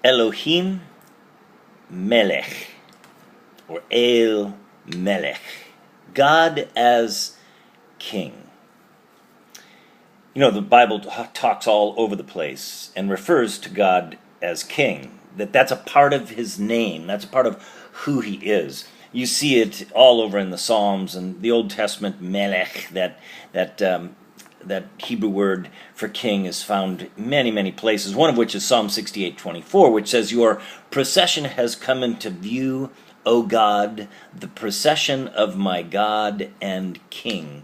Elohim Melek, or El Melek, God as King. You know, the Bible talks all over the place and refers to God as King. That's a part of His name. That's a part of who He is. You see it all over in the Psalms and the Old Testament. Melech, that Hebrew word for king, is found many, many places. One of which is Psalm 68:24, which says, "Your procession has come into view, O God, the procession of my God and King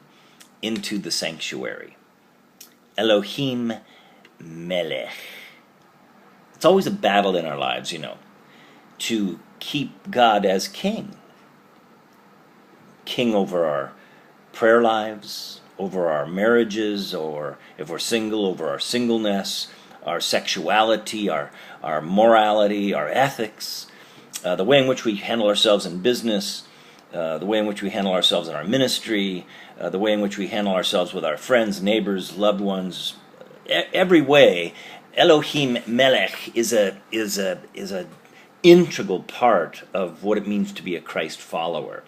into the sanctuary." Elohim Melech. It's always a battle in our lives, to keep God as King. King over our prayer lives, over our marriages, or if we're single, over our singleness, our sexuality, our morality, our ethics, the way in which we handle ourselves in business, the way in which we handle ourselves in our ministry, the way in which we handle ourselves with our friends, neighbors, loved ones. Every way, Elohim Melech is a integral part of what it means to be a Christ follower.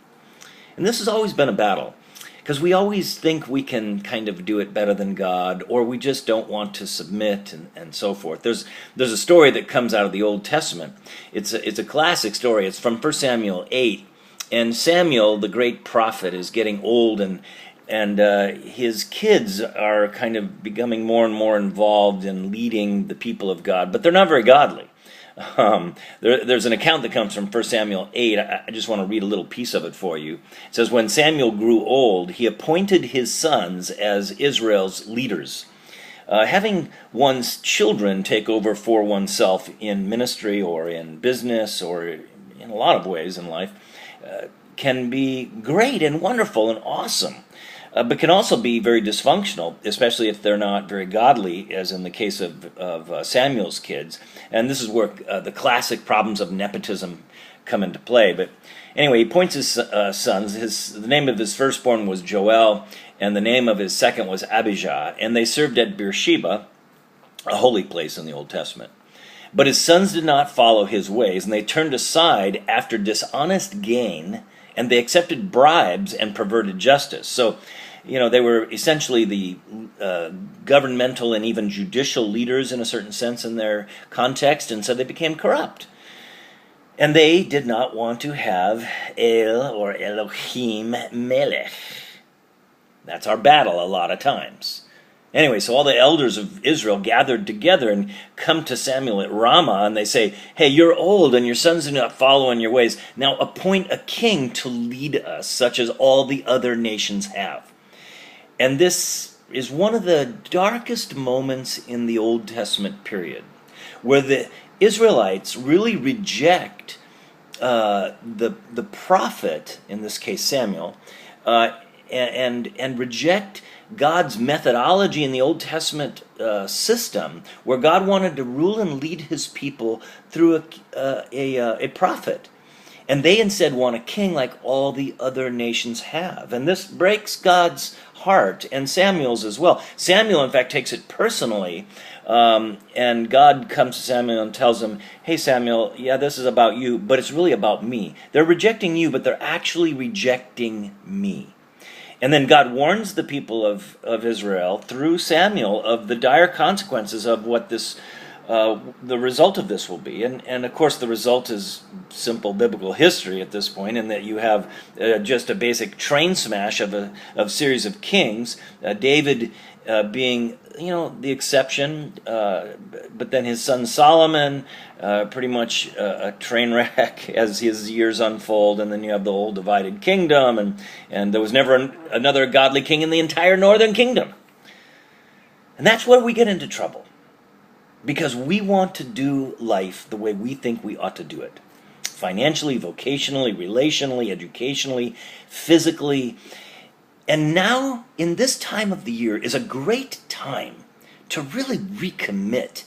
And this has always been a battle, because we always think we can kind of do it better than God, or we just don't want to submit, and so forth. There's a story that comes out of the Old Testament. It's a classic story. It's from 1 Samuel 8, and Samuel, the great prophet, is getting old, and his kids are kind of becoming more and more involved in leading the people of God, but they're not very godly. There's an account that comes from 1 Samuel 8. I just want to read a little piece of it for you. It says, "When Samuel grew old, he appointed his sons as Israel's leaders. Having one's children take over for oneself in ministry or in business or in a lot of ways in life can be great and wonderful and awesome. But can also be very dysfunctional, especially if they're not very godly, as in the case of Samuel's kids." And this is where the classic problems of nepotism come into play. But anyway, he appoints his sons. The name of his firstborn was Joel, and the name of his second was Abijah. And they served at Beersheba, a holy place in the Old Testament. But his sons did not follow his ways, and they turned aside after dishonest gain, and they accepted bribes and perverted justice. So, they were essentially the governmental and even judicial leaders in a certain sense in their context, and so they became corrupt. And they did not want to have El, or Elohim Melech. That's our battle a lot of times. Anyway, so all the elders of Israel gathered together and come to Samuel at Ramah, and they say, "Hey, you're old and your sons do not follow in your ways. Now appoint a king to lead us, such as all the other nations have." And this is one of the darkest moments in the Old Testament period, where the Israelites really reject the prophet, in this case Samuel, and reject God's methodology in the Old Testament system, where God wanted to rule and lead His people through a prophet. And they instead want a king like all the other nations have. And this breaks God's heart, and Samuel's as well. Samuel, in fact, takes it personally, and God comes to Samuel and tells him, "Hey, Samuel, yeah, this is about you, but it's really about me. They're rejecting you, but they're actually rejecting me." And then God warns the people of Israel through Samuel of the dire consequences of what the result of this will be. And of course the result is simple biblical history at this point, in that you have just a basic train smash of a series of kings, David being the exception, but then his son Solomon, pretty much a train wreck as his years unfold, and then you have the whole divided kingdom, and there was never another godly king in the entire northern kingdom. And that's where we get into trouble, because we want to do life the way we think we ought to do it. Financially, vocationally, relationally, educationally, physically. And now, in this time of the year, is a great time to really recommit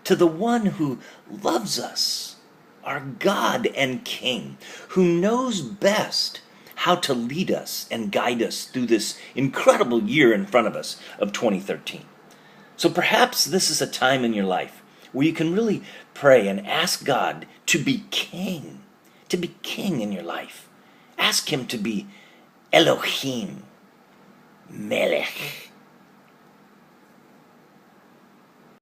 to the one who loves us, our God and King, who knows best how to lead us and guide us through this incredible year in front of us of 2013. So perhaps this is a time in your life where you can really pray and ask God to be king in your life. Ask him to be Elohim, Melek.